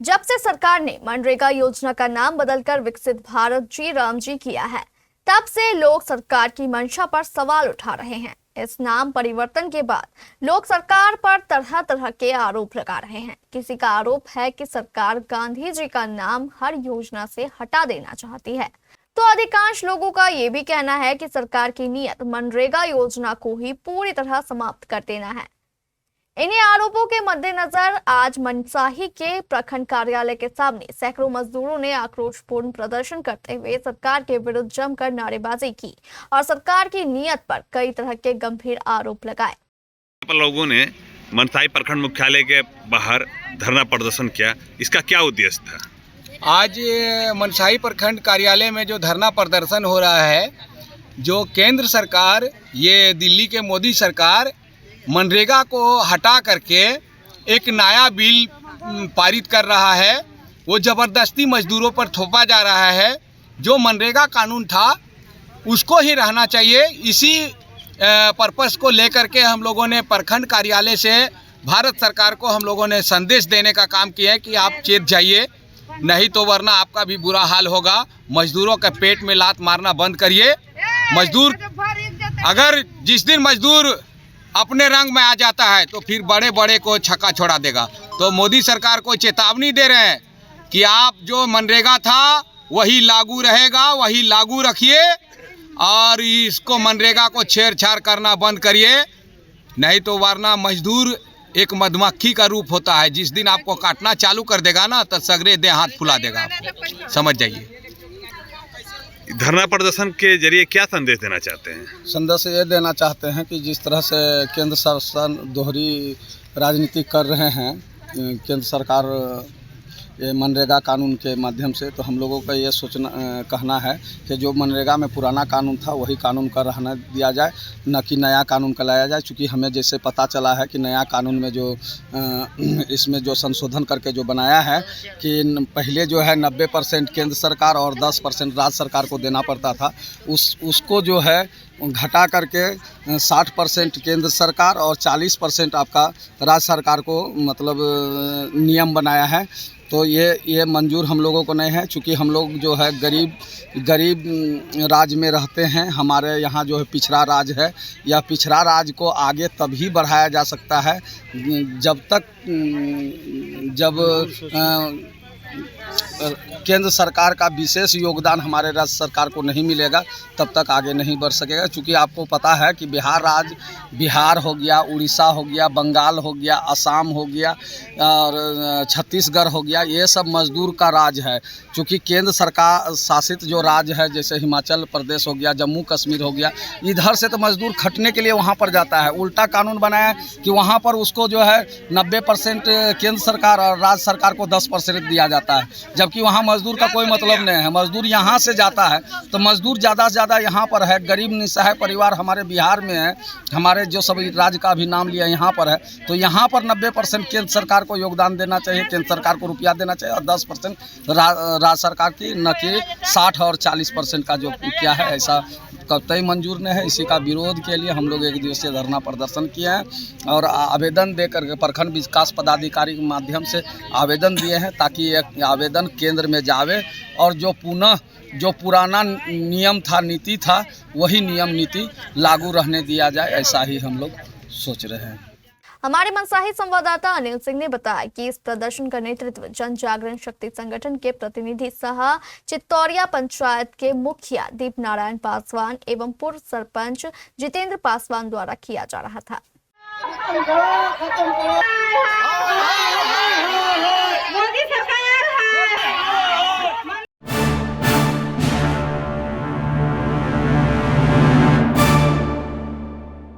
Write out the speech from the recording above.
जब से सरकार ने मनरेगा योजना का नाम बदलकर विकसित भारत जी राम जी किया है, तब से लोग सरकार की मंशा पर सवाल उठा रहे हैं। इस नाम परिवर्तन के बाद लोग सरकार पर तरह तरह के आरोप लगा रहे हैं। किसी का आरोप है कि सरकार गांधी जी का नाम हर योजना से हटा देना चाहती है, तो अधिकांश लोगों का ये भी कहना है कि सरकार की नीयत मनरेगा योजना को ही पूरी तरह समाप्त कर देना है। इन्हीं आरोपों के मद्देनजर आज मनसाही के प्रखंड कार्यालय के सामने सैकड़ों मजदूरों ने आक्रोशपूर्ण प्रदर्शन करते हुए सरकार के विरुद्ध जमकर नारेबाजी की और सरकार की नीयत पर कई तरह के गंभीर आरोप लगाए। लोगों ने मनसाही प्रखंड मुख्यालय के बाहर धरना प्रदर्शन किया, इसका क्या उद्देश्य था? आज मनसाही प्रखंड कार्यालय में जो धरना प्रदर्शन हो रहा है, जो केंद्र सरकार, ये दिल्ली के मोदी सरकार मनरेगा को हटा करके एक नया बिल पारित कर रहा है, वो ज़बरदस्ती मजदूरों पर थोपा जा रहा है। जो मनरेगा कानून था उसको ही रहना चाहिए। इसी पर्पस को लेकर के हम लोगों ने प्रखंड कार्यालय से भारत सरकार को हम लोगों ने संदेश देने का काम किया है कि आप चेत जाइए, नहीं तो वरना आपका भी बुरा हाल होगा। मजदूरों के पेट में लात मारना बंद करिए। मजदूर, अगर जिस दिन मजदूर अपने रंग में आ जाता है तो फिर बड़े बड़े को छक्का छोड़ा देगा। तो मोदी सरकार को चेतावनी दे रहे हैं कि आप जो मनरेगा था वही लागू रहेगा, वही लागू रखिए और इसको मनरेगा को छेड़छाड़ करना बंद करिए, नहीं तो वरना मजदूर एक मधुमक्खी का रूप होता है। जिस दिन आपको काटना चालू कर देगा ना, तो सगरे दे हाथ फुला देगा आपको, समझ जाइए। धरना प्रदर्शन के जरिए क्या संदेश देना चाहते हैं? संदेश ये देना चाहते हैं कि जिस तरह से केंद्र शासन दोहरी राजनीति कर रहे हैं, केंद्र सरकार ये मनरेगा कानून के माध्यम से, तो हम लोगों का ये कहना है कि जो मनरेगा में पुराना कानून था वही कानून का रहने दिया जाए, न कि नया कानून का लाया जाए। चूँकि हमें जैसे पता चला है कि नया कानून में जो इसमें जो संशोधन करके जो बनाया है कि पहले जो है 90% केंद्र सरकार और 10% राज्य सरकार को देना पड़ता था, उसको जो है घटा करके 60% केंद्र सरकार और 40% आपका राज्य सरकार को मतलब नियम बनाया है। तो ये मंजूर हम लोगों को नहीं है, चूँकि हम लोग जो है गरीब राज्य में रहते हैं। हमारे यहाँ जो है पिछड़ा राज्य है, या पिछड़ा राज्य को आगे तभी बढ़ाया जा सकता है जब केंद्र सरकार का विशेष योगदान हमारे राज्य सरकार को नहीं मिलेगा, तब तक आगे नहीं बढ़ सकेगा। क्योंकि आपको पता है कि बिहार हो गया, उड़ीसा हो गया, बंगाल हो गया, असम हो गया और छत्तीसगढ़ हो गया, ये सब मजदूर का राज्य है। क्योंकि केंद्र सरकार शासित जो राज्य है, जैसे हिमाचल प्रदेश हो गया, जम्मू कश्मीर हो गया, इधर से तो मजदूर खटने के लिए वहाँ पर जाता है। उल्टा कानून बनाया कि वहाँ पर उसको जो है 90% केंद्र सरकार और राज्य सरकार को 10% दिया जाता है, जबकि वहाँ मजदूर का कोई मतलब नहीं है। मजदूर यहाँ से जाता है तो मजदूर ज़्यादा से ज़्यादा यहाँ पर है। गरीब निस्सहाय परिवार हमारे बिहार में है, हमारे जो सभी राज्य का भी नाम लिया यहाँ पर है, तो यहाँ पर 90% केंद्र सरकार को योगदान देना चाहिए, केंद्र सरकार को रुपया देना चाहिए, और 10% राज्य सरकार की, न कि 60 और 40% का जो क्या है, ऐसा कतई मंजूर नहीं है। इसी का विरोध के लिए हम लोग एक दिवसीय धरना प्रदर्शन किए हैं और आवेदन देकर के प्रखंड विकास पदाधिकारी के माध्यम से आवेदन दिए हैं, ताकि एक आवेदन केंद्र में जावे और जो पुराना नियम था, नीति था, वही नियम नीति लागू रहने दिया जाए, ऐसा ही हम लोग सोच रहे हैं। हमारे मनसाही संवाददाता अनिल सिंह ने बताया कि इस प्रदर्शन का नेतृत्व जन जागरण शक्ति संगठन के प्रतिनिधि सह चित्तौरिया पंचायत के मुखिया दीप नारायण पासवान एवं पूर्व सरपंच जितेंद्र पासवान द्वारा किया जा रहा था।